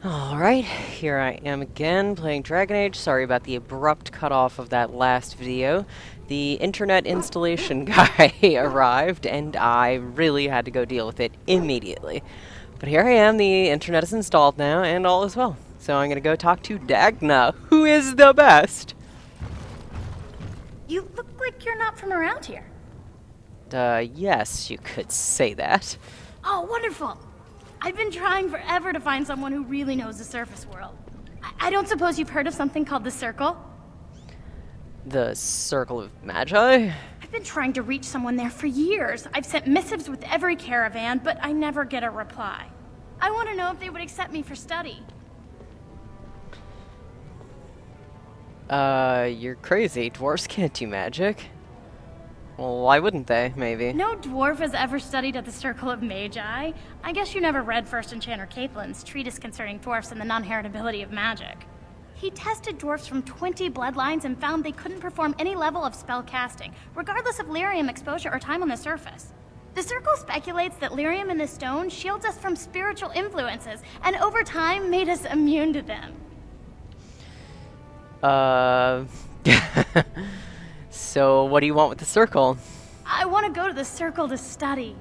Alright, here I am again playing Dragon Age. Sorry about the abrupt cutoff of that last video. The internet installation guy arrived and I really had to go deal with it immediately. But here I am, the internet is installed now and all is well. So I'm gonna go talk to Dagna, who is the best! You look like you're not from around here. Yes, you could say that. Oh, wonderful! I've been trying forever to find someone who really knows the surface world. I don't suppose you've heard of something called the Circle? The Circle of Magi? I've been trying to reach someone there for years. I've sent missives with every caravan, but I never get a reply. I want to know if they would accept me for study. You're crazy. Dwarves can't do magic. Well, why wouldn't they, maybe? No dwarf has ever studied at the Circle of Magi. I guess you never read First Enchanter Caitlin's treatise concerning dwarfs and the non-heritability of magic. He tested dwarfs from 20 bloodlines and found they couldn't perform any level of spell casting, regardless of lyrium exposure or time on the surface. The Circle speculates that lyrium in the stone shields us from spiritual influences, and over time made us immune to them. So what do you want with the Circle? I want to go to the Circle to study.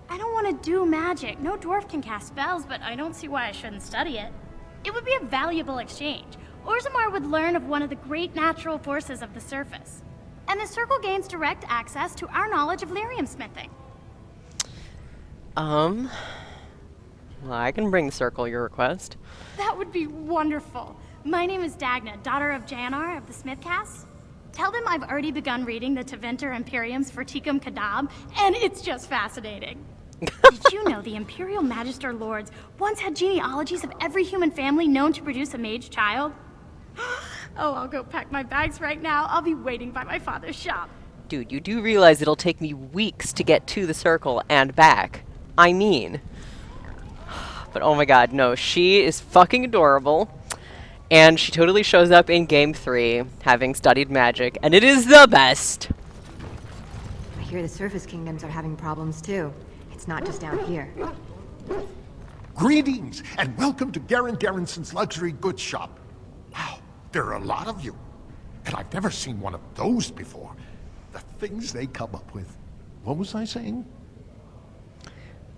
I don't want to do magic. No dwarf can cast spells, but I don't see why I shouldn't study it. It would be a valuable exchange. Orzammar would learn of one of the great natural forces of the surface. And the Circle gains direct access to our knowledge of lyrium smithing. Well, I can bring the Circle your request. That would be wonderful. My name is Dagna, daughter of Janar of the Smithcasts. Tell them I've already begun reading the Tevinter Imperiums for Tikum Kadab, and it's just fascinating. Did you know the Imperial Magister Lords once had genealogies of every human family known to produce a mage child? Oh, I'll go pack my bags right now. I'll be waiting by my father's shop. Dude, you do realize it'll take me weeks to get to the Circle and back. I mean. But oh my god, no, she is fucking adorable. And she totally shows up in Game 3, having studied magic, and it is the best! I hear the surface kingdoms are having problems too. It's not just down here. Greetings, and welcome to Garen Garrison's luxury goods shop. Wow, there are a lot of you. And I've never seen one of those before. The things they come up with. What was I saying?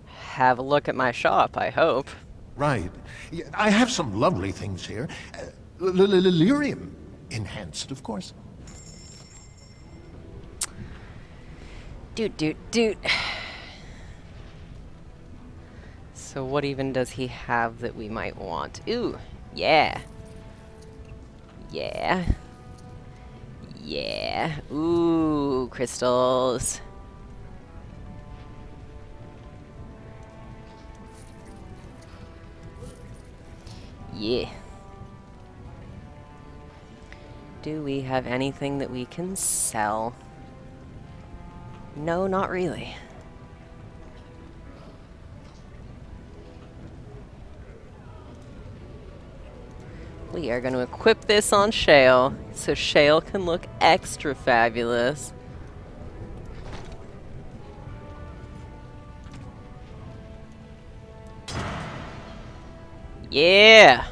Have a look at my shop, I hope. Right. Yeah, I have some lovely things here. Lyrium enhanced, of course. Dude. So what even does he have that we might want? Ooh, yeah. Yeah. Ooh, crystals. Yeah. Do we have anything that we can sell? No, not really. We are going to equip this on Shale, so Shale can look extra fabulous. Yeah!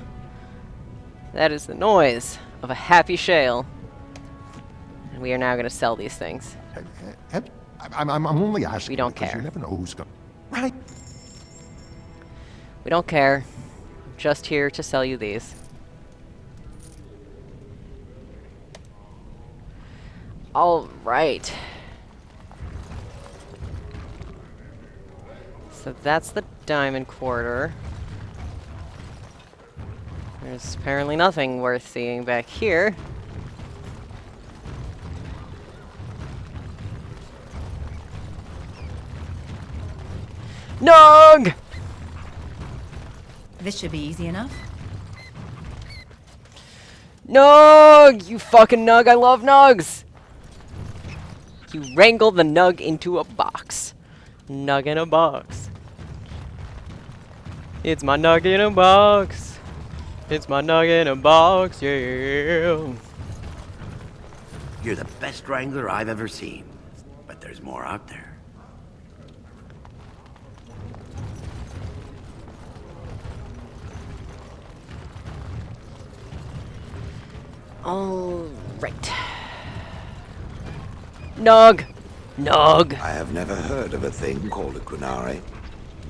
That is the noise of a happy Shale. And we are now going to sell these things. I'm only asking. We don't because care. You never know who's going. Right. We don't care. I'm just here to sell you these. Alright. So that's the diamond quarter. There's apparently nothing worth seeing back here. Nug! This should be easy enough. Nug! You fucking nug, I love nugs! You wrangle the nug into a box. Nug in a box. It's my nug in a box. It's my nug in a box, yeah. You're the best wrangler I've ever seen, but there's more out there. All right. Nog! Nog! I have never heard of a thing called a Qunari.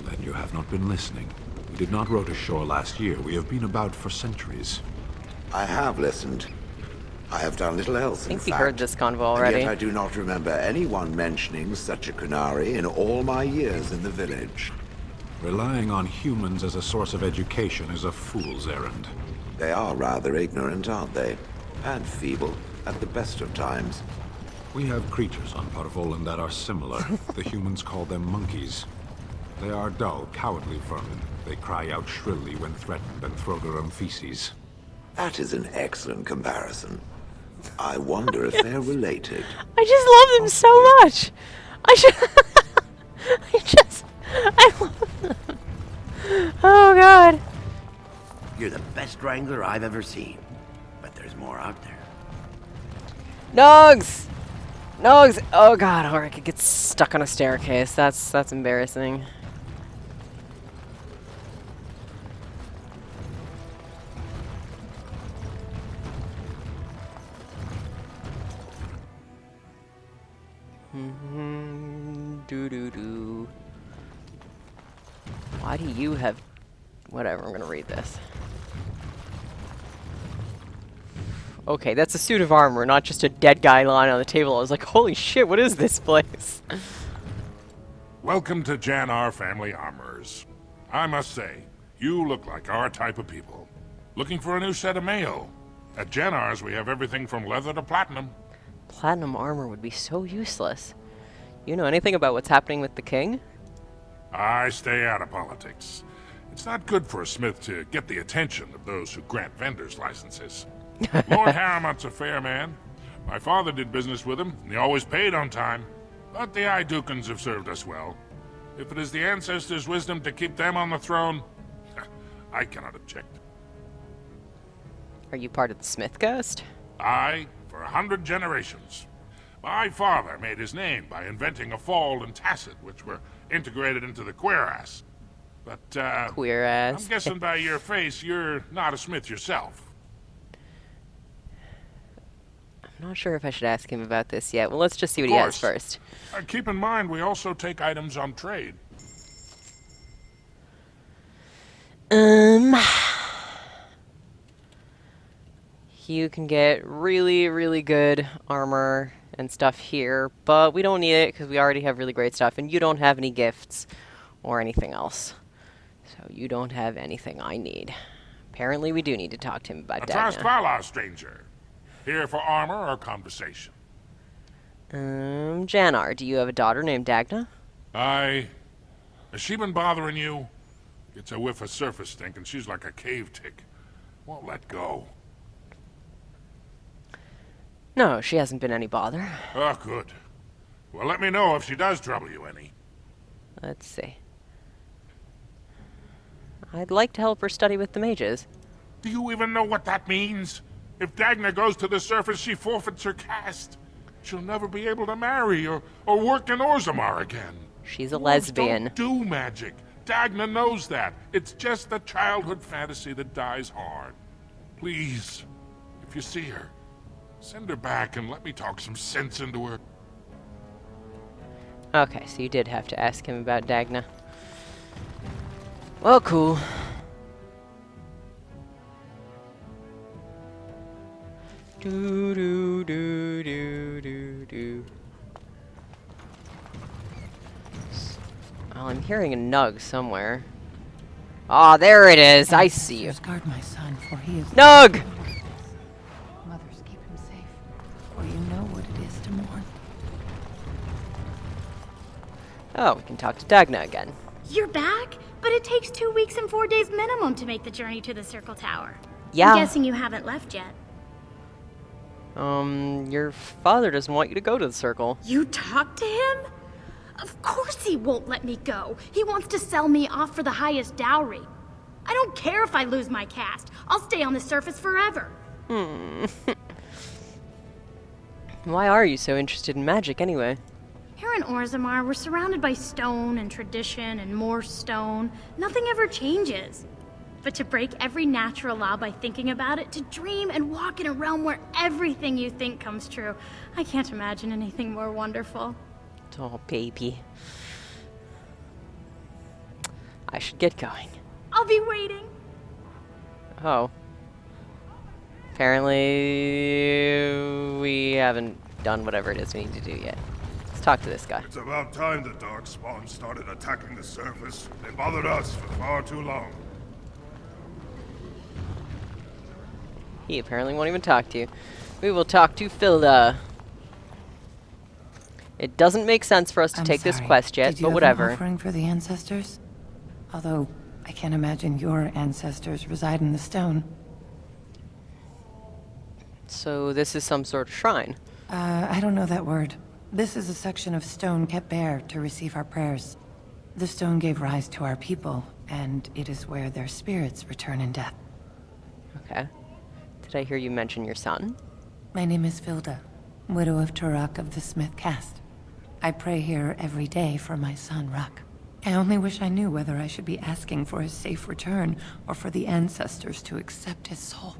Then you have not been listening. We did not row to shore last year. We have been about for centuries. I have listened. I have done little else, I think in we fact. heard this convo And already. yet I do not remember anyone mentioning such a Qunari in all my years in the village. Relying on humans as a source of education is a fool's errand. They are rather ignorant, aren't they? And feeble, at the best of times. We have creatures on Parvolan that are similar. The humans call them monkeys. They are dull, cowardly vermin. They cry out shrilly when threatened and throw their own feces. That is an excellent comparison. I wonder if they're related. I just love them so much! I love them. Oh god. You're the best wrangler I've ever seen. But there's more out there. Nogs! Nogs! Oh god, Ulrich gets stuck on a staircase. That's embarrassing. Doo-doo-doo. Why do you have... Whatever, I'm gonna read this. Okay, that's a suit of armor, not just a dead guy lying on the table. I was like, holy shit, what is this place? Welcome to Janar Family Armorers. I must say, you look like our type of people. Looking for a new set of mail? At Janar's, we have everything from leather to platinum. Platinum armor would be so useless. You know anything about what's happening with the king? I stay out of politics. It's not good for a smith to get the attention of those who grant vendors licenses. Lord Harriman's a fair man. My father did business with him, and he always paid on time. But the Idukans have served us well. If it is the ancestors' wisdom to keep them on the throne, I cannot object. Are you part of the Smith Ghost? I, for 100 generations. My father made his name by inventing a fold and tacit, which were integrated into the cuirass. But, Queer ass. I'm guessing by your face, you're not a smith yourself. I'm not sure if I should ask him about this yet. Well, let's just see what he has first. Keep in mind, we also take items on trade. You can get really, really good armor and stuff here, but we don't need it because we already have really great stuff, and you don't have any gifts or anything else. So you don't have anything I need. Apparently we do need to talk to him about Atras Dagna. Vala, stranger. Here for armor or conversation? Janar, do you have a daughter named Dagna? Has she been bothering you? Gets a whiff of surface stink and she's like a cave tick. Won't let go. No, she hasn't been any bother. Oh, good. Well, let me know if she does trouble you any. Let's see. I'd like to help her study with the mages. Do you even know what that means? If Dagna goes to the surface, she forfeits her caste. She'll never be able to marry or work in Orzammar again. She's a Dwarves lesbian. Don't do magic. Dagna knows that. It's just a childhood fantasy that dies hard. Please, if you see her, send her back and let me talk some sense into her. Okay, so you did have to ask him about Dagna. Well, cool. Do do do do do do. Well, I'm hearing a nug somewhere. Ah, there it is. I see you. Guard my son, for he is Nug! Mothers, keep him safe, for you know what it is to mourn. Oh, we can talk to Dagna again. You're back? But it takes 2 weeks and 4 days minimum to make the journey to the Circle Tower. Yeah. I'm guessing you haven't left yet. Your father doesn't want you to go to the circle. You talked to him? Of course he won't let me go. He wants to sell me off for the highest dowry. I don't care if I lose my caste. I'll stay on the surface forever. Why are you so interested in magic anyway? Here in Orzammar, we're surrounded by stone and tradition and more stone. Nothing ever changes. But to break every natural law by thinking about it, to dream and walk in a realm where everything you think comes true, I can't imagine anything more wonderful. Oh, baby. I should get going. I'll be waiting. Oh. Apparently, we haven't done whatever it is we need to do yet. Let's talk to this guy. It's about time the Darkspawn started attacking the surface. They bothered us for far too long. He apparently won't even talk to you. We will talk to Philda. It doesn't make sense for us to take this quest yet, Did you but have whatever. An offering for the ancestors? Although, I can't imagine your ancestors reside in the stone. So this is some sort of shrine. I don't know that word. This is a section of stone kept bare to receive our prayers. The stone gave rise to our people, and it is where their spirits return in death. Okay. Did I hear you mention your son? My name is Philda, widow of Turok of the Smith caste. I pray here every day for my son, Ruck. I only wish I knew whether I should be asking for his safe return or for the ancestors to accept his soul.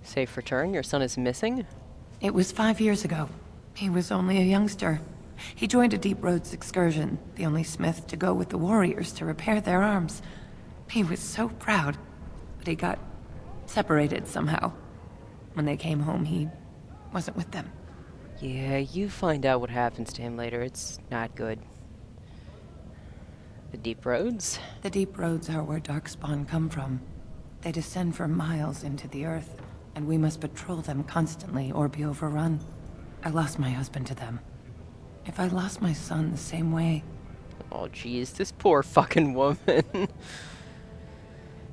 Safe return? Your son is missing? It was 5 years ago. He was only a youngster. He joined a Deep Roads excursion, the only smith to go with the warriors to repair their arms. He was so proud, but he got separated somehow. When they came home, he wasn't with them. Yeah, you find out what happens to him later. It's not good. The Deep Roads? The Deep Roads are where Darkspawn come from. They descend for miles into the earth, and we must patrol them constantly or be overrun. I lost my husband to them. If I lost my son the same way... Oh, jeez, this poor fucking woman.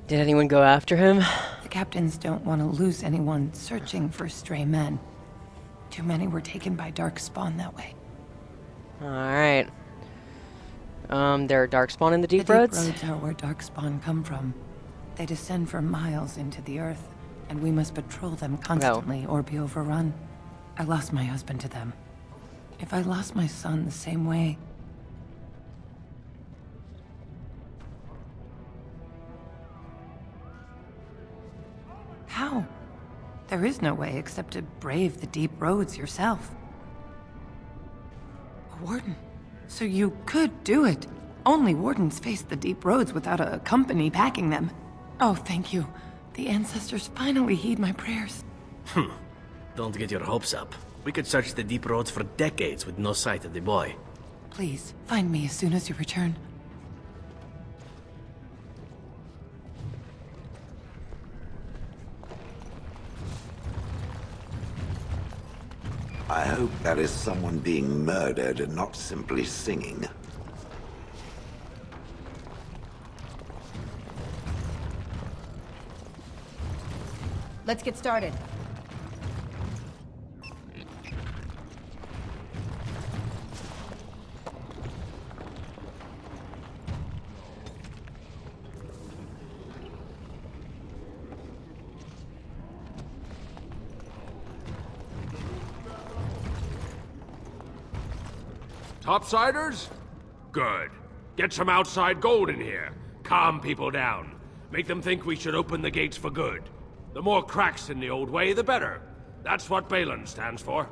Did anyone go after him? The captains don't want to lose anyone searching for stray men. Too many were taken by Darkspawn that way. Alright. There are Darkspawn in the Deep The Roads? Deep Roads are where Darkspawn come from. They descend for miles into the earth, and we must patrol them constantly or be overrun. I lost my husband to them. If I lost my son the same way... How? There is no way except to brave the Deep Roads yourself. A warden. So you could do it. Only wardens face the Deep Roads without a company backing them. Oh, thank you. The ancestors finally heed my prayers. Don't get your hopes up. We could search the Deep Roads for decades with no sight of the boy. Please, find me as soon as you return. I hope that is someone being murdered and not simply singing. Let's get started. Topsiders? Good. Get some outside gold in here. Calm people down. Make them think we should open the gates for good. The more cracks in the old way, the better. That's what Balin stands for.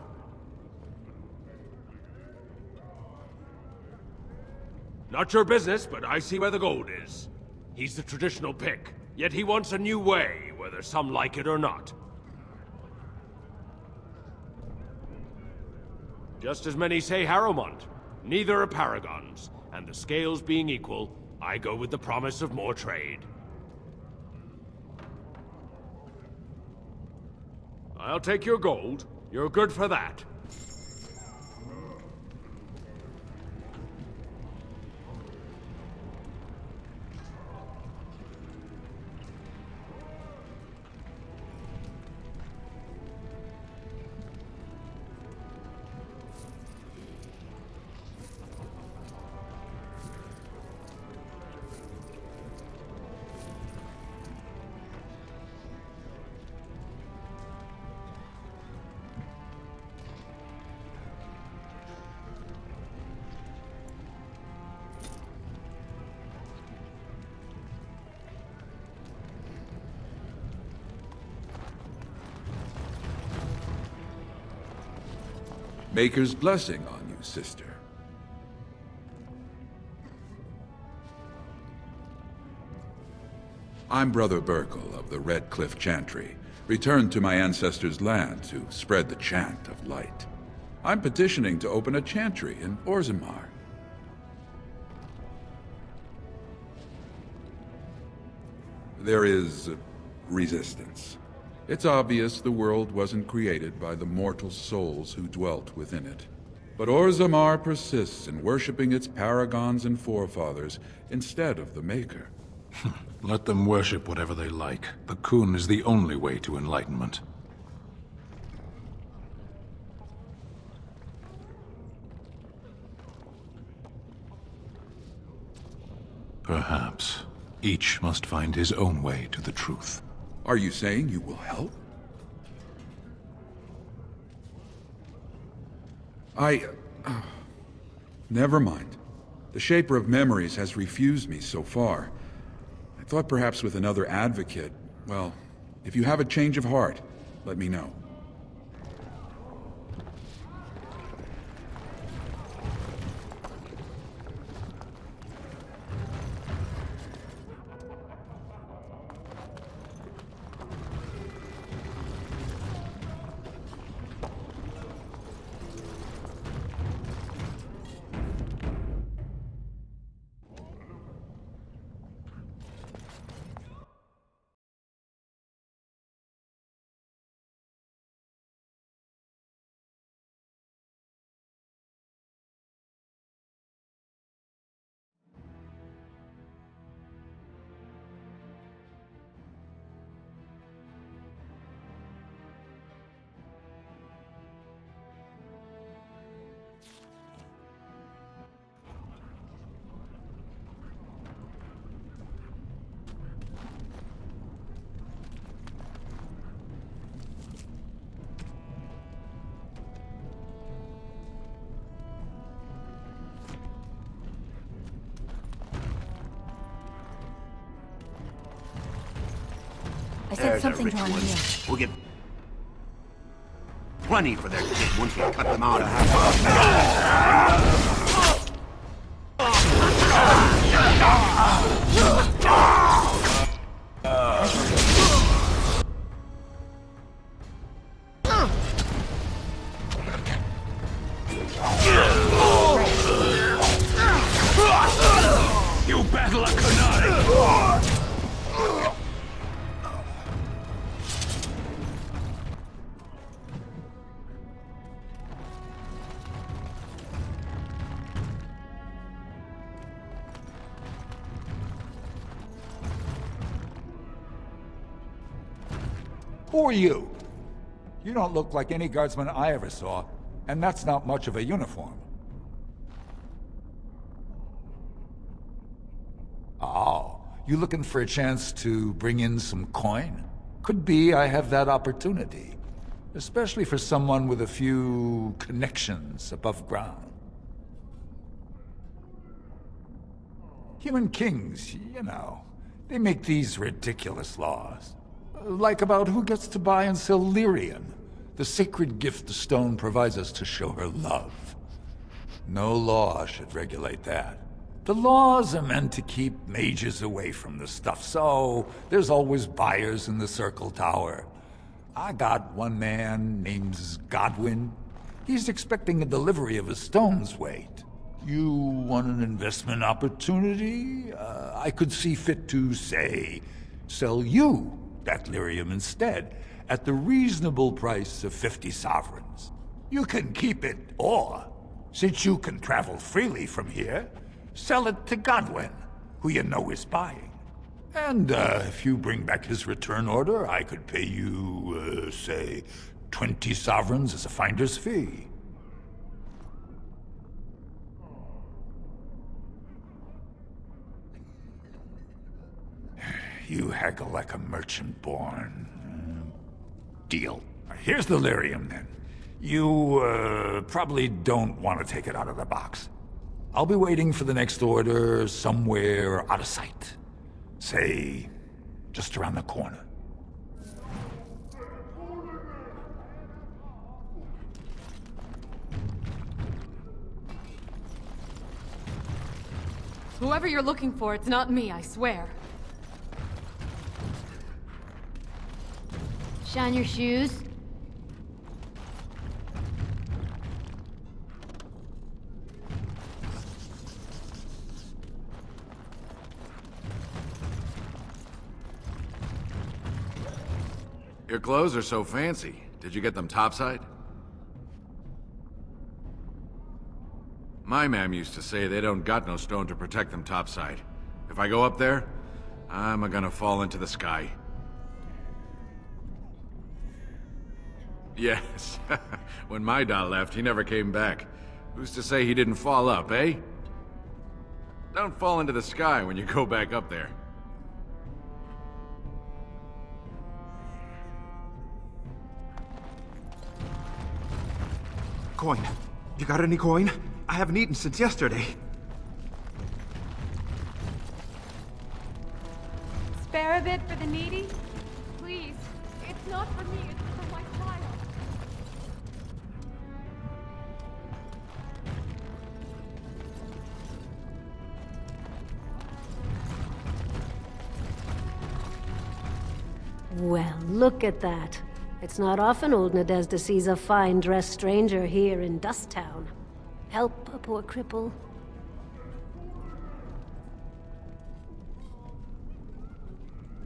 Not your business, but I see where the gold is. He's the traditional pick, yet he wants a new way, whether some like it or not. Just as many say Harrowmont. Neither are paragons, and the scales being equal, I go with the promise of more trade. I'll take your gold. You're good for that. Maker's blessing on you, sister. I'm Brother Burkle of the Red Cliff Chantry, returned to my ancestors' land to spread the chant of light. I'm petitioning to open a chantry in Orzammar. There is resistance. It's obvious the world wasn't created by the mortal souls who dwelt within it. But Orzammar persists in worshipping its paragons and forefathers instead of the Maker. Let them worship whatever they like. The Kun is the only way to enlightenment. Perhaps each must find his own way to the truth. Are you saying you will help? Never mind. The Shaper of Memories has refused me so far. I thought perhaps with another advocate... Well, if you have a change of heart, let me know. I said something rich wrong ones. here. We'll get plenty for their kid once we cut them out. You battle a Kunai! Who are you? You don't look like any guardsman I ever saw, and that's not much of a uniform. Oh, you looking for a chance to bring in some coin? Could be I have that opportunity. Especially for someone with a few connections above ground. Human kings, you know, they make these ridiculous laws. Like about who gets to buy and sell lyrium, the sacred gift the stone provides us to show her love. No law should regulate that. The laws are meant to keep mages away from the stuff, so there's always buyers in the Circle Tower. I got one man named Godwin. He's expecting a delivery of a stone's weight. You want an investment opportunity? I could see fit to, say, sell you that lyrium instead, at the reasonable price of 50 sovereigns. You can keep it, or, since you can travel freely from here, sell it to Godwin, who you know is buying. And if you bring back his return order, I could pay you, say, 20 sovereigns as a finder's fee. You haggle like a merchant born. Deal. Here's the lyrium, then. You, probably don't want to take it out of the box. I'll be waiting for the next order somewhere out of sight. Say, just around the corner. Whoever you're looking for, it's not me, I swear. Shine your shoes. Your clothes are so fancy. Did you get them topside? My mam used to say they don't got no stone to protect them topside. If I go up there, I'm gonna fall into the sky. Yes. When my dad left, he never came back. Who's to say he didn't fall up, eh? Don't fall into the sky when you go back up there. Coin. You got any coin? I haven't eaten since yesterday. Spare a bit for the needy? Please. It's not for me, it's for my child. Well, look at that. It's not often old Nadezhda sees a fine-dressed stranger here in Dust Town. Help a poor cripple.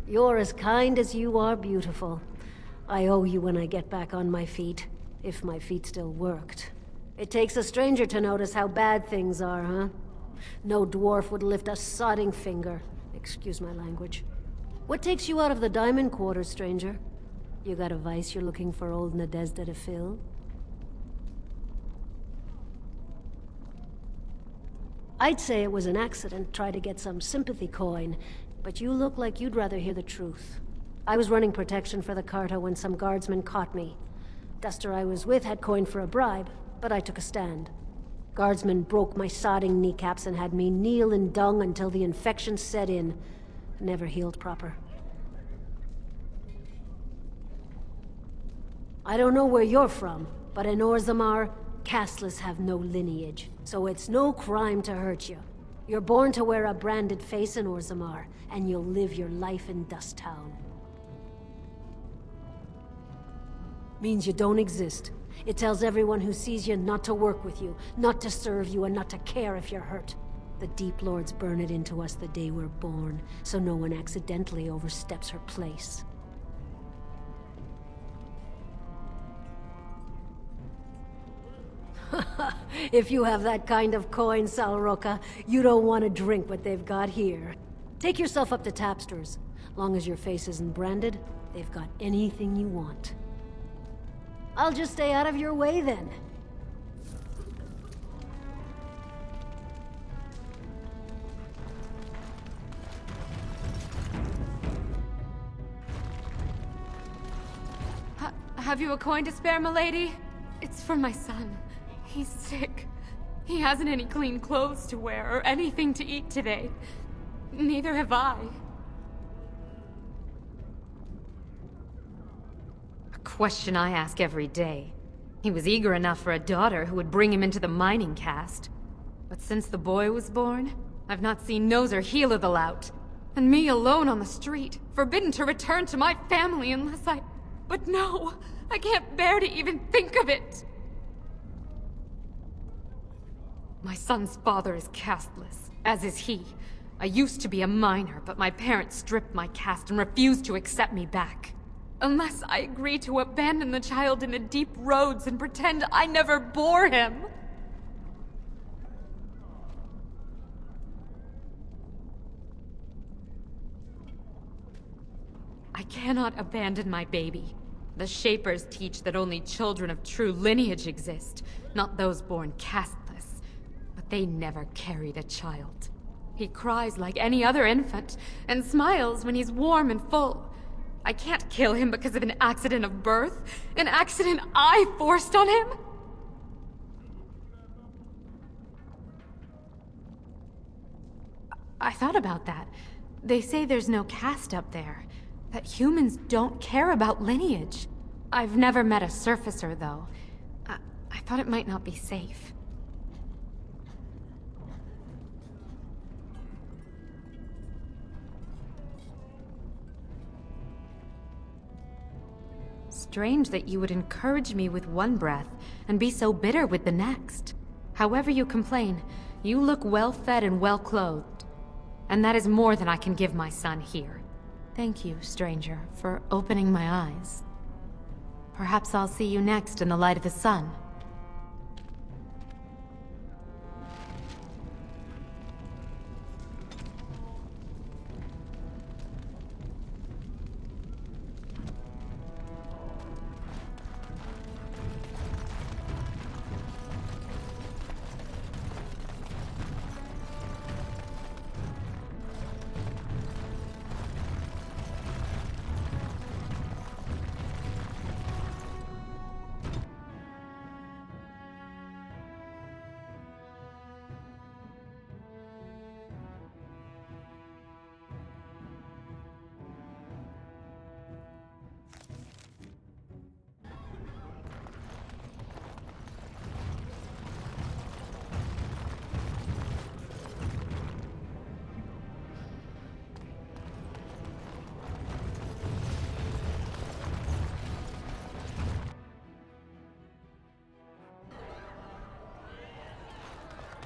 You're as kind as you are beautiful. I owe you when I get back on my feet, if my feet still worked. It takes a stranger to notice how bad things are, huh? No dwarf would lift a sodding finger. Excuse my language. What takes you out of the Diamond Quarters, stranger? You got a vice you're looking for old Nadezhda to fill? I'd say it was an accident, try to get some sympathy coin, but you look like you'd rather hear the truth. I was running protection for the Carta when some guardsmen caught me. Duster I was with had coin for a bribe, but I took a stand. Guardsmen broke my sodding kneecaps and had me kneel in dung until the infection set in. Never healed proper. I don't know where you're from, but in Orzammar, casteless have no lineage, so it's no crime to hurt you. You're born to wear a branded face in Orzammar, and you'll live your life in Dust Town. Means you don't exist. It tells everyone who sees you not to work with you, not to serve you, and not to care if you're hurt. The Deep Lords burn it into us the day we're born, so no one accidentally oversteps her place. If you have that kind of coin, Salroka, you don't want to drink what they've got here. Take yourself up to Tapster's. Long as your face isn't branded, they've got anything you want. I'll just stay out of your way then. Have you a coin to spare, milady? It's for my son. He's sick. He hasn't any clean clothes to wear or anything to eat today. Neither have I. A question I ask every day. He was eager enough for a daughter who would bring him into the mining caste. But since the boy was born, I've not seen nose or heel of the lout. And me alone on the street, forbidden to return to my family unless I... But no! I can't bear to even think of it! My son's father is casteless, as is he. I used to be a miner, but my parents stripped my caste and refused to accept me back. Unless I agree to abandon the child in the deep roads and pretend I never bore him. I cannot abandon my baby. The Shapers teach that only children of true lineage exist, not those born casteless. But they never carried a child. He cries like any other infant, and smiles when he's warm and full. I can't kill him because of an accident of birth, an accident I forced on him! I thought about that. They say there's no caste up there. That humans don't care about lineage. I've never met a surfacer, though. I thought it might not be safe. Strange that you would encourage me with one breath and be so bitter with the next. However you complain, you look well-fed and well-clothed. And that is more than I can give my son here. Thank you, stranger, for opening my eyes. Perhaps I'll see you next in the light of the sun.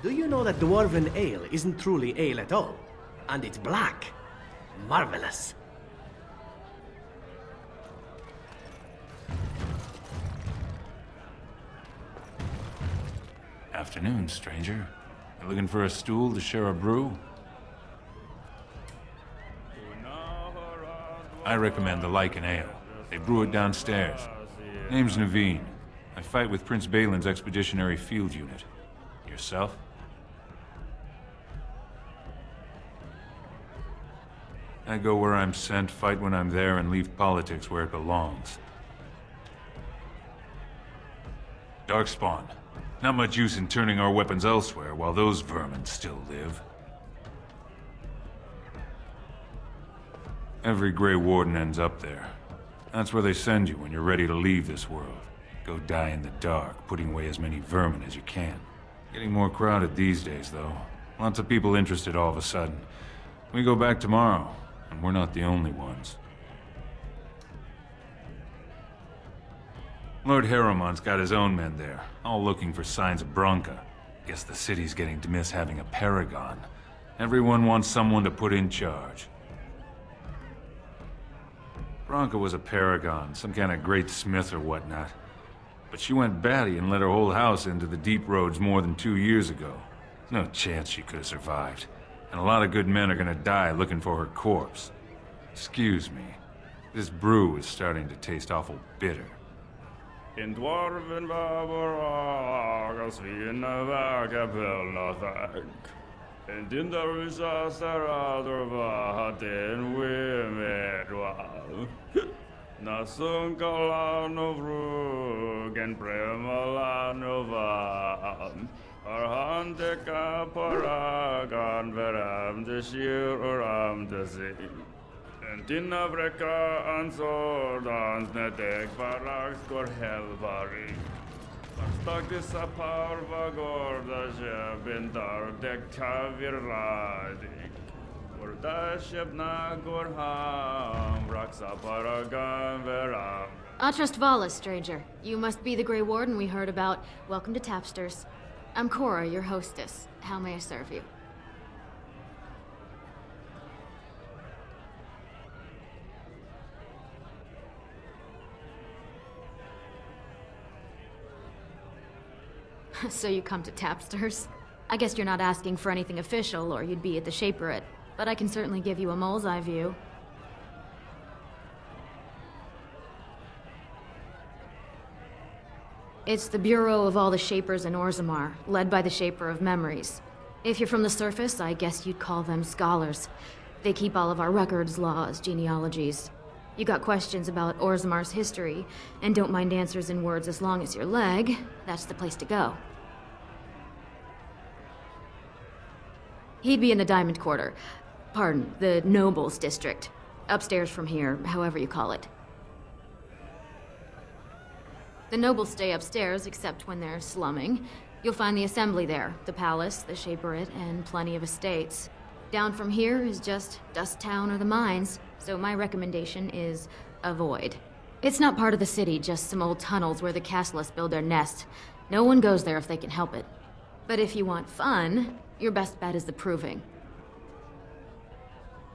Do you know that dwarven ale isn't truly ale at all? And it's black. Marvelous. Afternoon, stranger. You looking for a stool to share a brew? I recommend the Lycan Ale. They brew it downstairs. Name's Naveen. I fight with Prince Balin's Expeditionary Field Unit. Yourself? I go where I'm sent, fight when I'm there, and leave politics where it belongs. Darkspawn. Not much use in turning our weapons elsewhere while those vermin still live. Every Grey Warden ends up there. That's where they send you when you're ready to leave this world. Go die in the dark, putting away as many vermin as you can. Getting more crowded these days, though. Lots of people interested all of a sudden. We go back tomorrow, and we're not the only ones. Lord Harriman's got his own men there, all looking for signs of Branka. Guess the city's getting to miss having a paragon. Everyone wants someone to put in charge. Branka was a paragon, some kind of great smith or whatnot. But she went batty and let her whole house into the deep roads more than 2 years ago. No chance she could have survived. And a lot of good men are gonna die looking for her corpse. Excuse me. This brew is starting to taste awful bitter. In dwarven barbaras vi en vagabelnathag. And in the risas there other vahaten wimedwal. Nasunkalan of Rug and Premalan of Am. Arhandeka Paragan Veram the Shir or Am the Sea. And Tinavreka and Sordans Netek Parax Gor Helvari. Stakis Apar Vagor the Jebintar Dek Kaviradi. Atrust Vala, stranger. You must be the Grey Warden we heard about. Welcome to Tapsters. I'm Cora, your hostess. How may I serve you? So you come to Tapsters? I guess you're not asking for anything official, or you'd be at the Shaperate. But I can certainly give you a mole's eye view. It's the Bureau of all the Shapers in Orzammar, led by the Shaper of Memories. If you're from the surface, I guess you'd call them scholars. They keep all of our records, laws, genealogies. You got questions about Orzammar's history, and don't mind answers in words as long as your leg, that's the place to go. He'd be in the Diamond Quarter. Pardon, the Nobles District. Upstairs from here, however you call it. The nobles stay upstairs, except when they're slumming. You'll find the Assembly there, the Palace, the Shaperate, and plenty of estates. Down from here is just Dust Town or the mines, so my recommendation is avoid. It's not part of the city, just some old tunnels where the castless build their nest. No one goes there if they can help it. But if you want fun, your best bet is the Proving.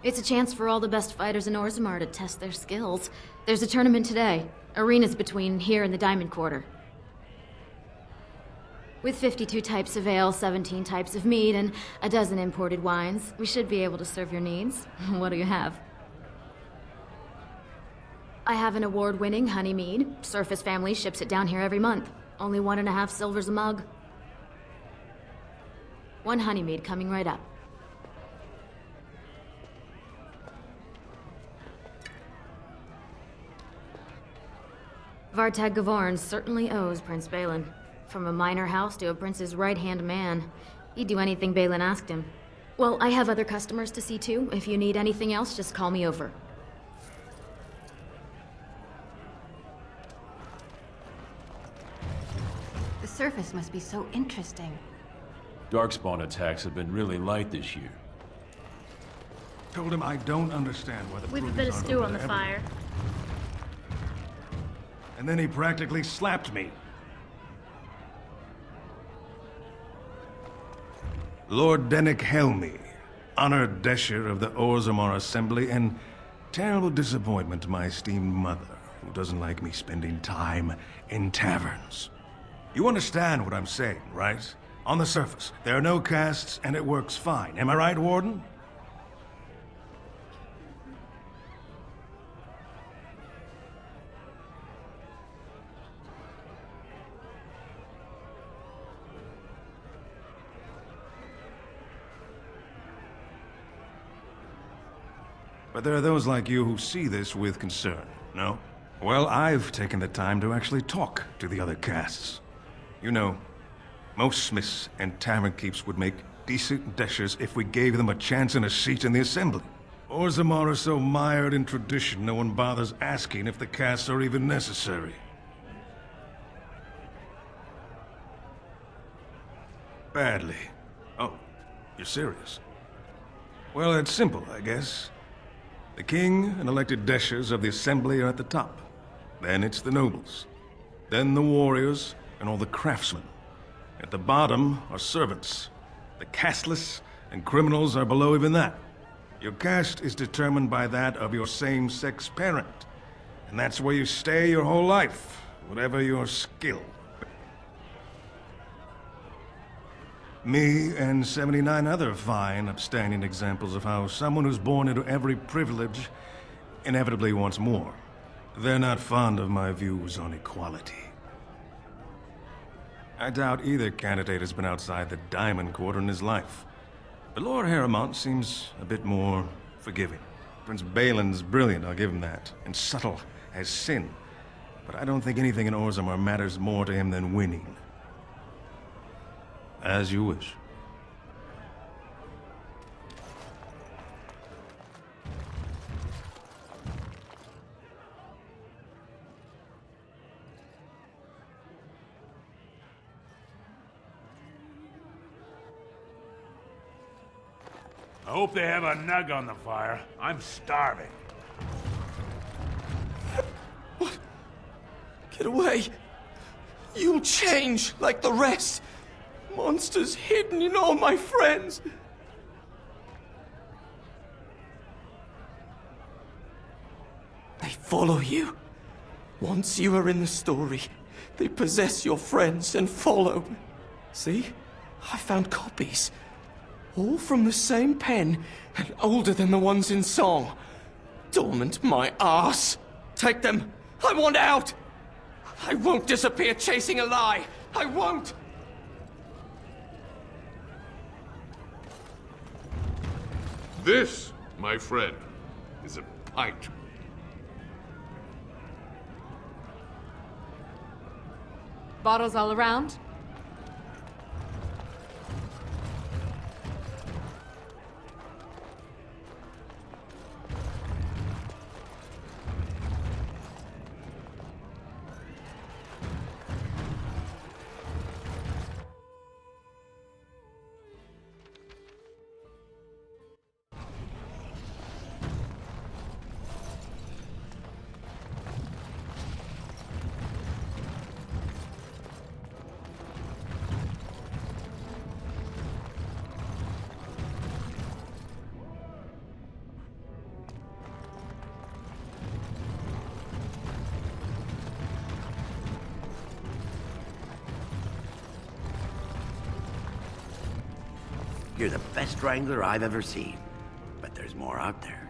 It's a chance for all the best fighters in Orzammar to test their skills. There's a tournament today. Arenas between here and the Diamond Quarter. With 52 types of ale, 17 types of mead, and a dozen imported wines, we should be able to serve your needs. What do you have? I have an award-winning honey mead. Surface family ships it down here every month. Only 1.5 silvers a mug. 1 honey mead coming right up. Vartag Gavorn certainly owes Prince Balin. From a minor house to a prince's right-hand man. He'd do anything Balin asked him. Well, I have other customers to see too. If you need anything else, just call me over. The surface must be so interesting. Darkspawn attacks have been really light this year. Told him I don't understand why the Leave a Brutes bit of aren't stew over on the there fire. And then he practically slapped me. Lord Dennick Helmy, honored Desher of the Orzammar Assembly, and terrible disappointment to my esteemed mother, who doesn't like me spending time in taverns. You understand what I'm saying, right? On the surface, there are no castes, and it works fine. Am I right, Warden? But there are those like you who see this with concern, no? Well, I've taken the time to actually talk to the other castes. You know, most smiths and tavern keeps would make decent deshers if we gave them a chance and a seat in the assembly. Orzammar is so mired in tradition, no one bothers asking if the castes are even necessary. Badly. Oh, you're serious? Well, it's simple, I guess. The king and elected deshers of the assembly are at the top. Then it's the nobles. Then the warriors and all the craftsmen. At the bottom are servants. The casteless and criminals are below even that. Your caste is determined by that of your same-sex parent. And that's where you stay your whole life, whatever your skill. Me and 79 other fine, upstanding examples of how someone who's born into every privilege inevitably wants more. They're not fond of my views on equality. I doubt either candidate has been outside the Diamond Quarter in his life. But Lord Harrowmont seems a bit more forgiving. Prince Balin's brilliant, I'll give him that, and subtle as sin. But I don't think anything in Orzammar matters more to him than winning. As you wish. I hope they have a nug on the fire. I'm starving. What? Get away. You'll change like the rest. Monsters hidden in all my friends. They follow you. Once you are in the story, they possess your friends and follow. See? I found copies. All from the same pen, and older than the ones in song. Dormant my arse. Take them. I want out. I won't disappear chasing a lie. I won't. This, my friend, is a pint. Bottles all around? You're the best wrangler I've ever seen. But there's more out there.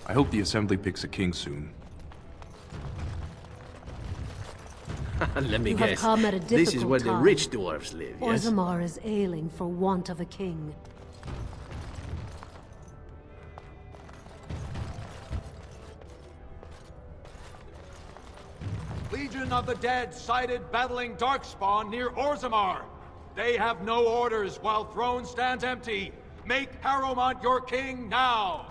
I hope the Assembly picks a king soon. Let me You have guess. come at a difficult This is where the time. rich dwarves live, yes? Orzammar is ailing for want of a king. Legion of the Dead sighted battling Darkspawn near Orzammar. They have no orders while throne stands empty. Make Harrowmont your king now!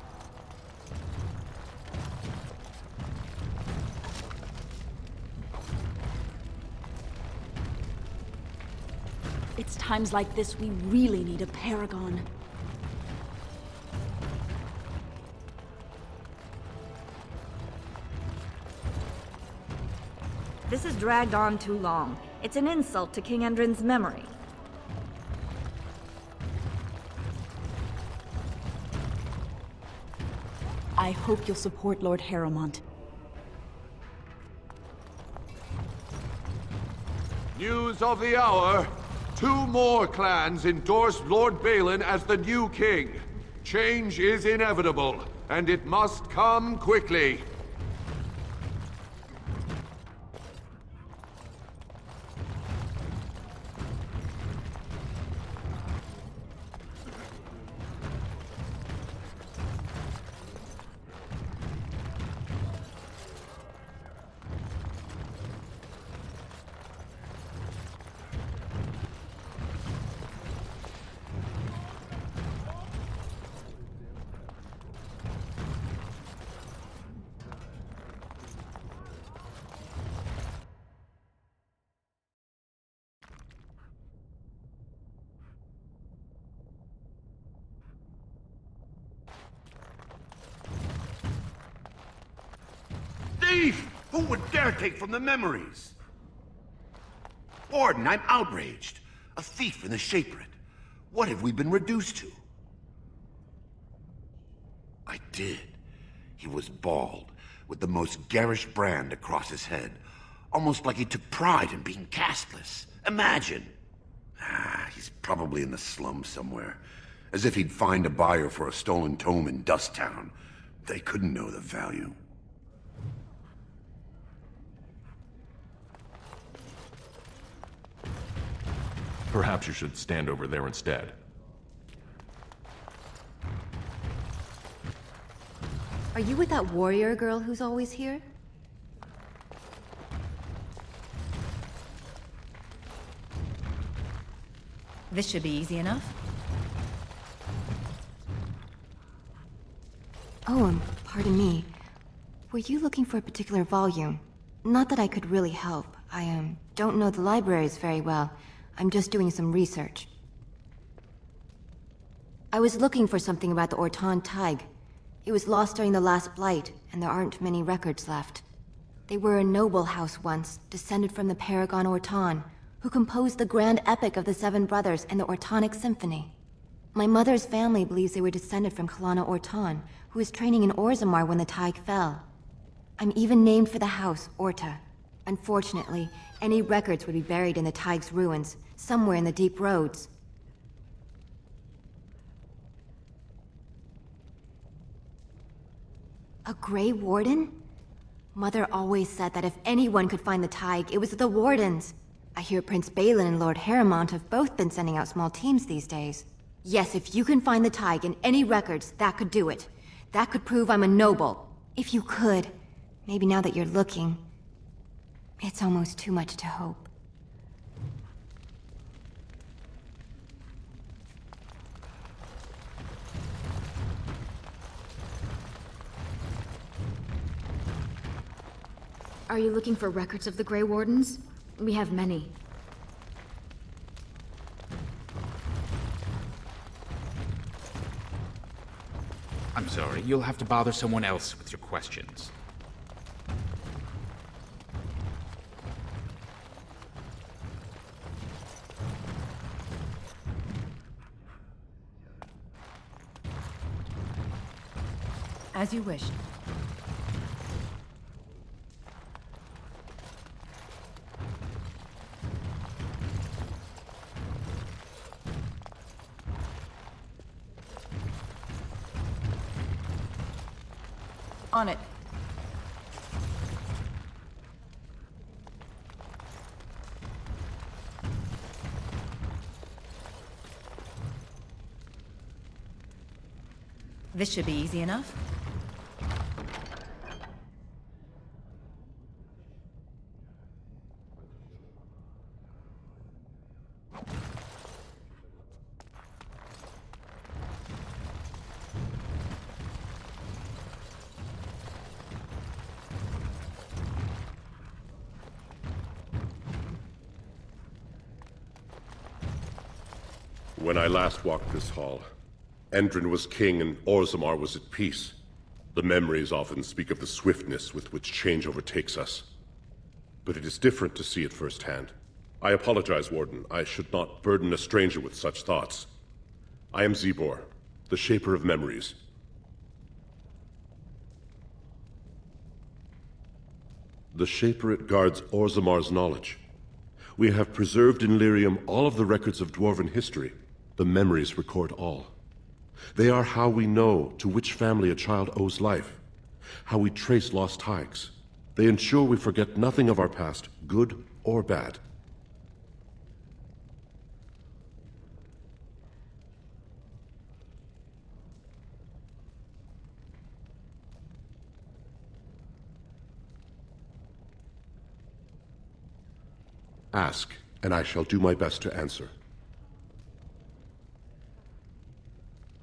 It's times like this we really need a paragon. This has dragged on too long. It's an insult to King Endrin's memory. I hope you'll support Lord Harrowmont. News of the hour. 2 more clans endorse Lord Balin as the new king. Change is inevitable, and it must come quickly. Thief! Who would dare take from the memories? Warden, I'm outraged. A thief in the Shapered. What have we been reduced to? I did. He was bald, with the most garish brand across his head. Almost like he took pride in being castless. Imagine! He's probably in the slums somewhere. As if he'd find a buyer for a stolen tome in Dust Town. They couldn't know the value. Perhaps you should stand over there instead. Are you with that warrior girl who's always here? This should be easy enough. Oh, pardon me. Were you looking for a particular volume? Not that I could really help. I, don't know the libraries very well. I'm just doing some research. I was looking for something about the Orton Tig. It was lost during the last Blight, and there aren't many records left. They were a noble house once, descended from the Paragon Orton, who composed the grand epic of the Seven Brothers and the Ortonic Symphony. My mother's family believes they were descended from Kalana Orton, who was training in Orzammar when the Tig fell. I'm even named for the house, Orta. Unfortunately, any records would be buried in the Tig's ruins, somewhere in the deep roads. A Grey Warden? Mother always said that if anyone could find the Tig, it was the Wardens. I hear Prince Balin and Lord Harrowmont have both been sending out small teams these days. Yes, if you can find the Tig in any records, that could do it. That could prove I'm a noble. If you could. Maybe now that you're looking. It's almost too much to hope. Are you looking for records of the Grey Wardens? We have many. I'm sorry, you'll have to bother someone else with your questions. As you wish. On it. This should be easy enough. When I last walked this hall, Endrin was king and Orzammar was at peace. The memories often speak of the swiftness with which change overtakes us. But it is different to see it firsthand. I apologize, Warden. I should not burden a stranger with such thoughts. I am Zebor, the Shaper of Memories. The Shaper guards Orzammar's knowledge. We have preserved in Lyrium all of the records of Dwarven history. The memories record all. They are how we know to which family a child owes life, how we trace lost Tigs. They ensure we forget nothing of our past, good or bad. Ask, and I shall do my best to answer.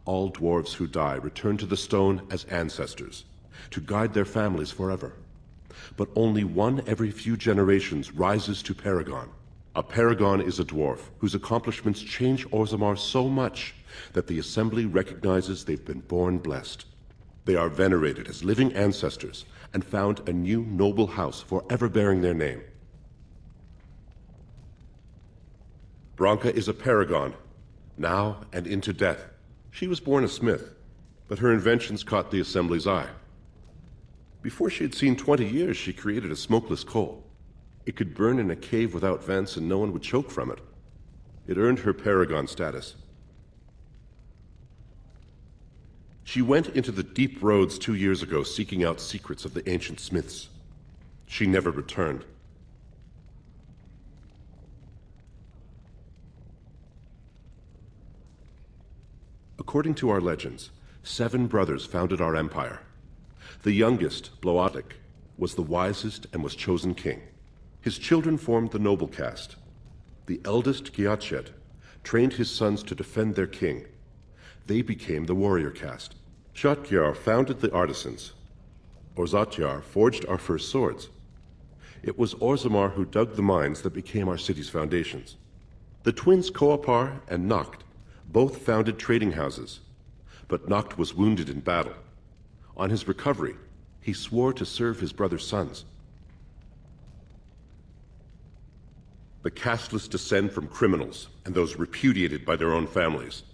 All dwarves who die return to the stone as ancestors, to guide their families forever. But only one every few generations rises to Paragon. A Paragon is a dwarf whose accomplishments change Orzammar so much that the Assembly recognizes they've been born blessed. They are venerated as living ancestors and found a new noble house forever bearing their name. Branka is a Paragon, now and into death. She was born a smith, but her inventions caught the Assembly's eye. Before she had seen 20 years, she created a smokeless coal. It could burn in a cave without vents and no one would choke from it. It earned her Paragon status. She went into the deep roads 2 years ago seeking out secrets of the ancient smiths. She never returned. According to our legends, 7 brothers founded our empire. The youngest, Bloatic, was the wisest and was chosen king. His children formed the noble caste. The eldest, Giachet, trained his sons to defend their king. They became the warrior caste. Shotgyar founded the artisans. Orzatjar forged our first swords. It was Orzammar who dug the mines that became our city's foundations. The twins Koapar and Noct both founded trading houses, but Noct was wounded in battle. On his recovery, he swore to serve his brother's sons. The casteless descend from criminals and those repudiated by their own families,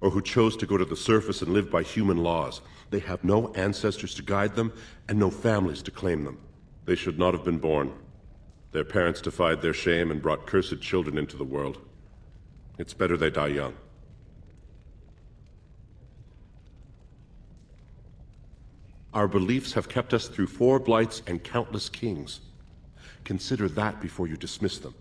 or who chose to go to the surface and live by human laws. They have no ancestors to guide them and no families to claim them. They should not have been born. Their parents defied their shame and brought cursed children into the world. It's better they die young. Our beliefs have kept us through 4 blights and countless kings. Consider that before you dismiss them.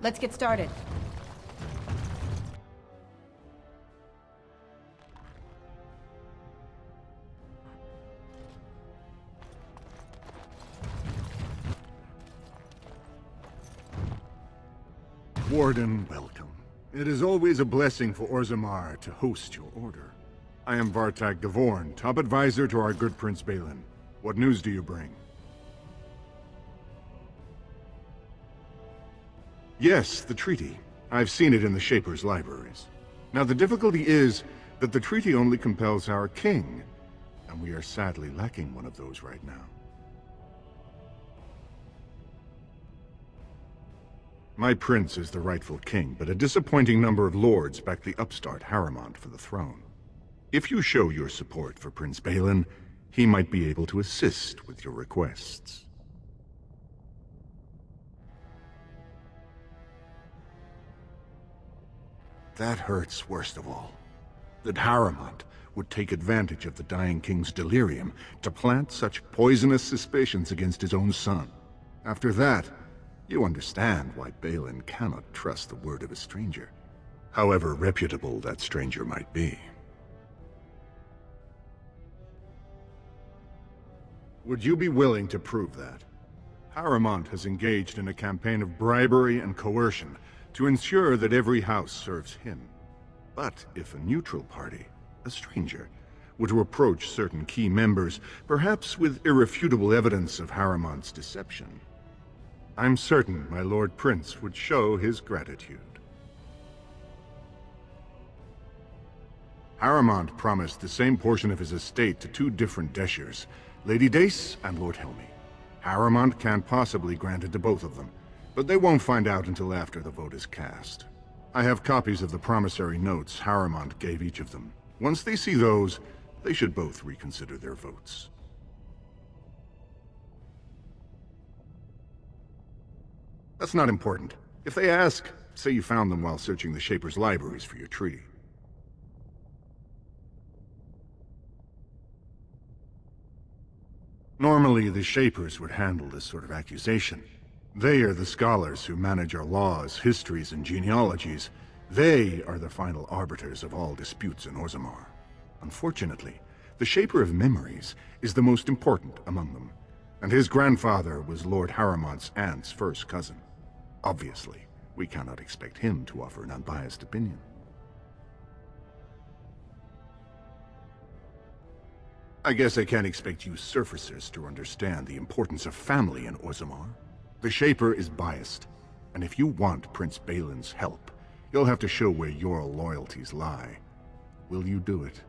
let's get started. Warden, welcome. It is always a blessing for Orzammar to host your order. I am Vartag Gavorn, top advisor to our good Prince Balin. What news do you bring? Yes, the treaty. I've seen it in the Shaper's libraries. Now the difficulty is that the treaty only compels our king, and we are sadly lacking one of those right now. My prince is the rightful king, but a disappointing number of lords back the upstart Harrimont for the throne. If you show your support for Prince Balin, he might be able to assist with your requests. That hurts worst of all. That Harrimont would take advantage of the dying king's delirium to plant such poisonous suspicions against his own son. After that, you understand why Balin cannot trust the word of a stranger, however reputable that stranger might be. Would you be willing to prove that? Harrimont has engaged in a campaign of bribery and coercion to ensure that every house serves him. But if a neutral party, a stranger, were to approach certain key members, perhaps with irrefutable evidence of Harrimont's deception, I'm certain my Lord Prince would show his gratitude. Harrimont promised the same portion of his estate to two different Deshers, Lady Dace and Lord Helmy. Harrimont can't possibly grant it to both of them, but they won't find out until after the vote is cast. I have copies of the promissory notes Harrimont gave each of them. Once they see those, they should both reconsider their votes. That's not important. If they ask, say you found them while searching the Shaper's libraries for your treaty. Normally, the Shapers would handle this sort of accusation. They are the scholars who manage our laws, histories, and genealogies. They are the final arbiters of all disputes in Orzammar. Unfortunately, the Shaper of Memories is the most important among them, and his grandfather was Lord Harrimont's aunt's first cousin. Obviously, we cannot expect him to offer an unbiased opinion. I guess I can't expect you surfacers to understand the importance of family in Orzammar. The Shaper is biased, and if you want Prince Balin's help, you'll have to show where your loyalties lie. Will you do it?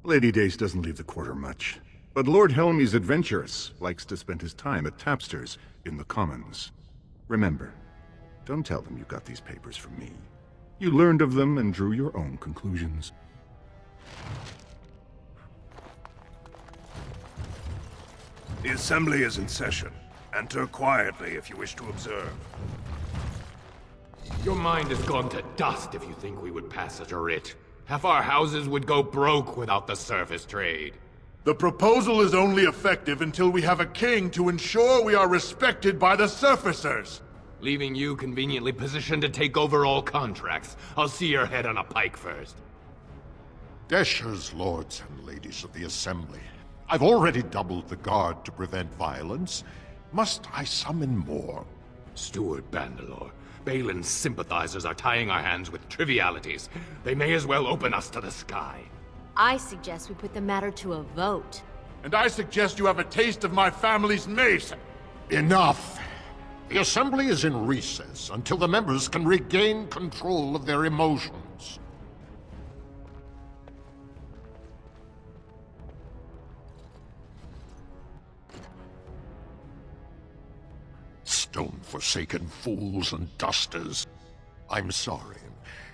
Lady Dace doesn't leave the quarter much, but Lord Helmy's adventurous, likes to spend his time at tapsters in the Commons. Remember, don't tell them you got these papers from me. You learned of them and drew your own conclusions. The Assembly is in session. Enter quietly if you wish to observe. Your mind has gone to dust if you think we would pass such a writ. Half our houses would go broke without the surface trade. The proposal is only effective until we have a king to ensure we are respected by the surfacers. Leaving you conveniently positioned to take over all contracts. I'll see your head on a pike first. Deshers, lords and ladies of the Assembly. I've already doubled the guard to prevent violence. Must I summon more? Steward Bandalore, Balin's sympathizers are tying our hands with trivialities. They may as well open us to the sky. I suggest we put the matter to a vote. And I suggest you have a taste of my family's mace. Enough! The Assembly is in recess until the members can regain control of their emotions. Stone-forsaken fools and dusters. I'm sorry.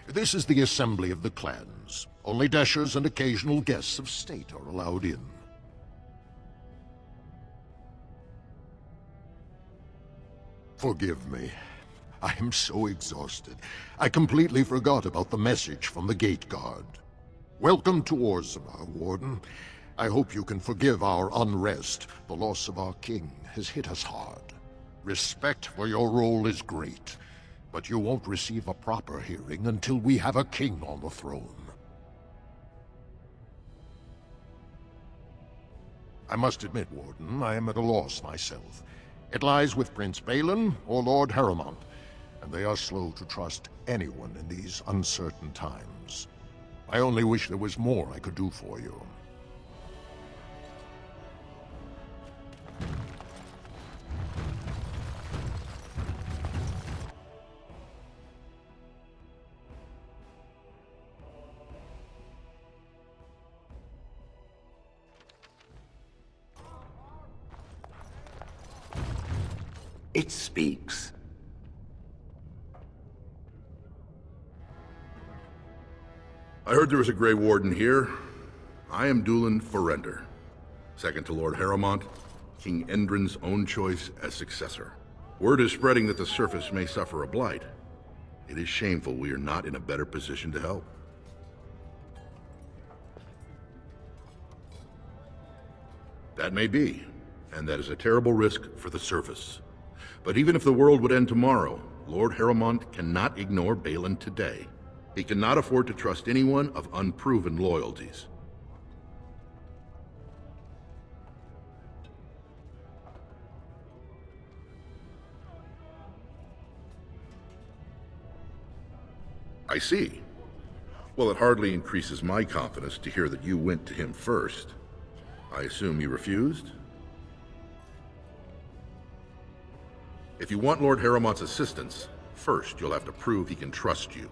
This is the Assembly of the Clans. Only Deshers and occasional guests of state are allowed in. Forgive me. I am so exhausted. I completely forgot about the message from the Gate Guard. Welcome to Orzammar, Warden. I hope you can forgive our unrest. The loss of our king has hit us hard. Respect for your role is great, but you won't receive a proper hearing until we have a king on the throne. I must admit, Warden, I am at a loss myself. It lies with Prince Balin or Lord Harrowmont, and they are slow to trust anyone in these uncertain times. I only wish there was more I could do for you. It speaks. I heard there was a Grey Warden here. I am Dulin Forrender, second to Lord Harrowmont, King Endrin's own choice as successor. Word is spreading that the surface may suffer a blight. It is shameful we are not in a better position to help. That may be, and that is a terrible risk for the surface. But even if the world would end tomorrow, Lord Harrowmont cannot ignore Balin today. He cannot afford to trust anyone of unproven loyalties. I see. Well, it hardly increases my confidence to hear that you went to him first. I assume you refused? If you want Lord Harrowmont's assistance, first you'll have to prove he can trust you.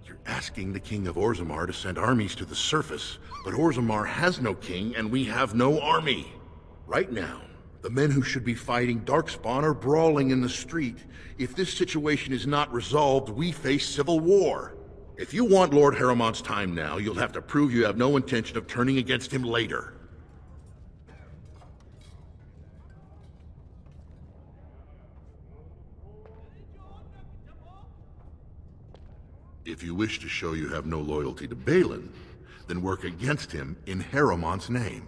You're asking the King of Orzammar to send armies to the surface, but Orzammar has no king and we have no army. Right now, the men who should be fighting Darkspawn are brawling in the street. If this situation is not resolved, we face civil war. If you want Lord Harrowmont's time now, you'll have to prove you have no intention of turning against him later. If you wish to show you have no loyalty to Balin, then work against him in Harrowmont's name.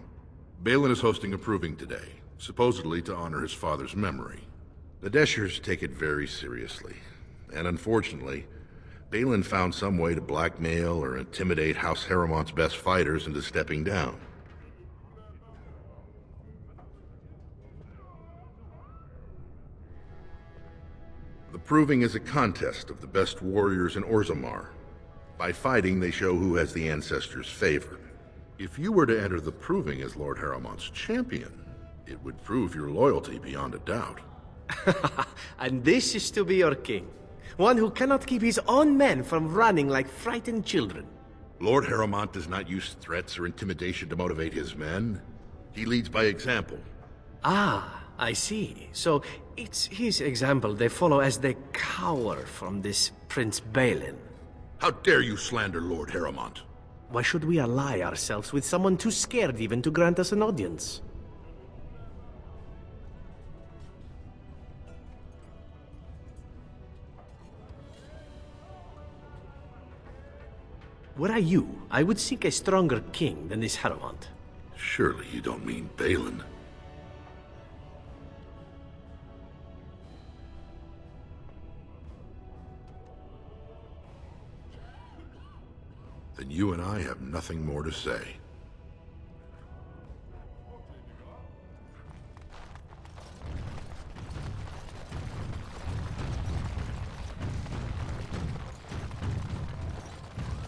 Balin is hosting a proving today, supposedly to honor his father's memory. The Deshers take it very seriously, and unfortunately, Balin found some way to blackmail or intimidate House Harrowmont's best fighters into stepping down. The proving is a contest of the best warriors in Orzammar. By fighting, they show who has the ancestors' favor. If you were to enter the proving as Lord Harrowmont's champion, it would prove your loyalty beyond a doubt. And this is to be your king. One who cannot keep his own men from running like frightened children. Lord Harrowmont does not use threats or intimidation to motivate his men. He leads by example. Ah, I see. So it's his example they follow as they cower from this Prince Balin. How dare you slander Lord Harrowmont? Why should we ally ourselves with someone too scared even to grant us an audience? Were I you, I would seek a stronger king than this Harrowant. Surely you don't mean Balin. Then you and I have nothing more to say.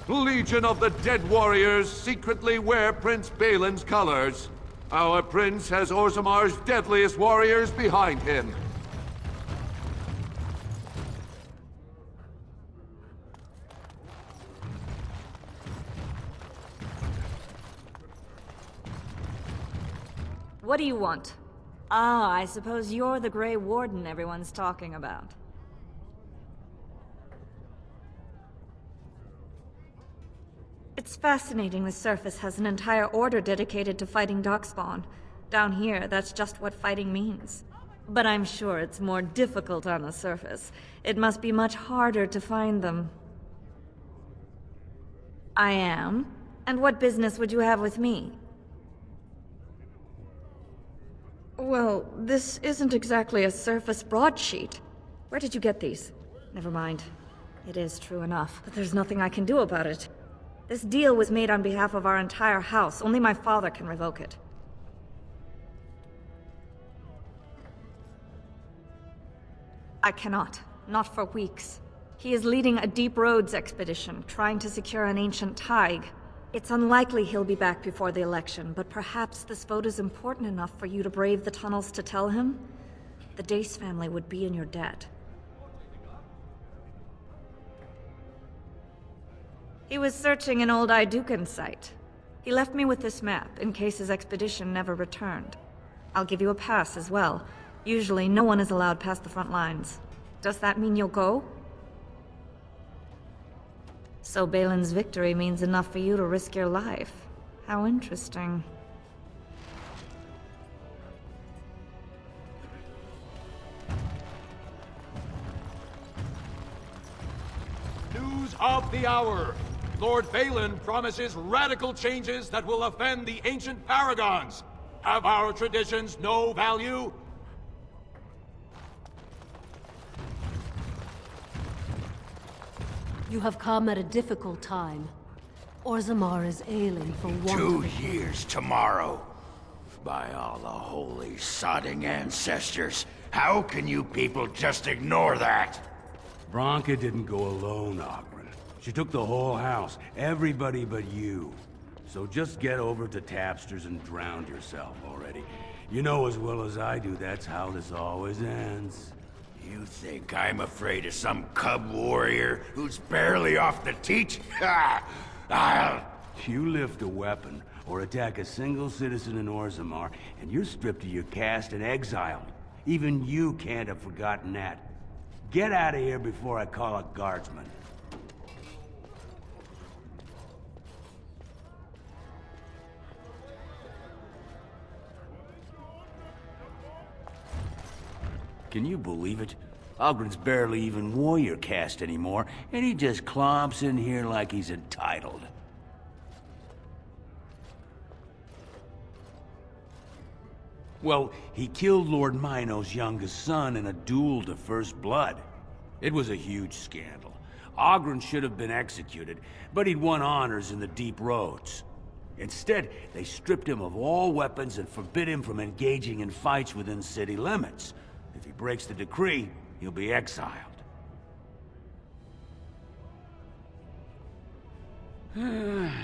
Legion of the Dead Warriors secretly wear Prince Balin's colors. Our prince has Orzamar's deadliest warriors behind him. What do you want? Ah, I suppose you're the Grey Warden everyone's talking about. It's fascinating the surface has an entire order dedicated to fighting Darkspawn. Down here, that's just what fighting means. But I'm sure it's more difficult on the surface. It must be much harder to find them. I am? And what business would you have with me? Well, this isn't exactly a surface broadsheet. Where did you get these? Never mind. It is true enough, but there's nothing I can do about it. This deal was made on behalf of our entire house. Only my father can revoke it. I cannot. Not for weeks. He is leading a Deep Roads expedition, trying to secure an ancient Tig. It's unlikely he'll be back before the election, but perhaps this vote is important enough for you to brave the tunnels to tell him? The Dace family would be in your debt. He was searching an old Idukan site. He left me with this map, in case his expedition never returned. I'll give you a pass as well. Usually, no one is allowed past the front lines. Does that mean you'll go? So Balin's victory means enough for you to risk your life. How interesting. News of the hour. Lord Balin promises radical changes that will offend the ancient paragons. Have our traditions no value? You have come at a difficult time. Orzammar is ailing for want 2 of... years tomorrow. By all the holy sodding ancestors, how can you people just ignore that? Bronca didn't go alone, Ogren. She took the whole house, everybody but you. So just get over to Tapster's and drown yourself already. You know as well as I do that's how this always ends. You think I'm afraid of some cub warrior who's barely off the teat? I'll... You lift a weapon or attack a single citizen in Orzammar, and you're stripped of your caste and exiled. Even you can't have forgotten that. Get out of here before I call a guardsman. Can you believe it? Ogren's barely even warrior caste anymore, and he just clomps in here like he's entitled. Well, he killed Lord Mino's youngest son in a duel to first blood. It was a huge scandal. Ogren should have been executed, but he'd won honors in the Deep Roads. Instead, they stripped him of all weapons and forbid him from engaging in fights within city limits. If he breaks the decree, he'll be exiled.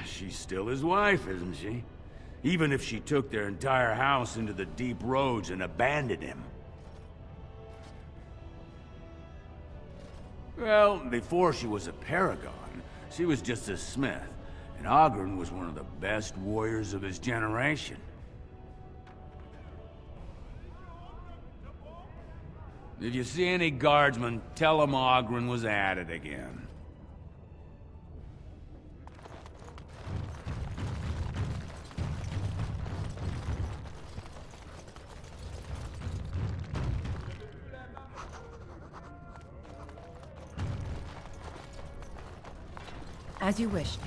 She's still his wife, isn't she? Even if she took their entire house into the Deep Roads and abandoned him. Well, before she was a paragon, she was just a smith, and Ogren was one of the best warriors of his generation. If you see any guardsmen, tell them Ogren was at it again. As you wished.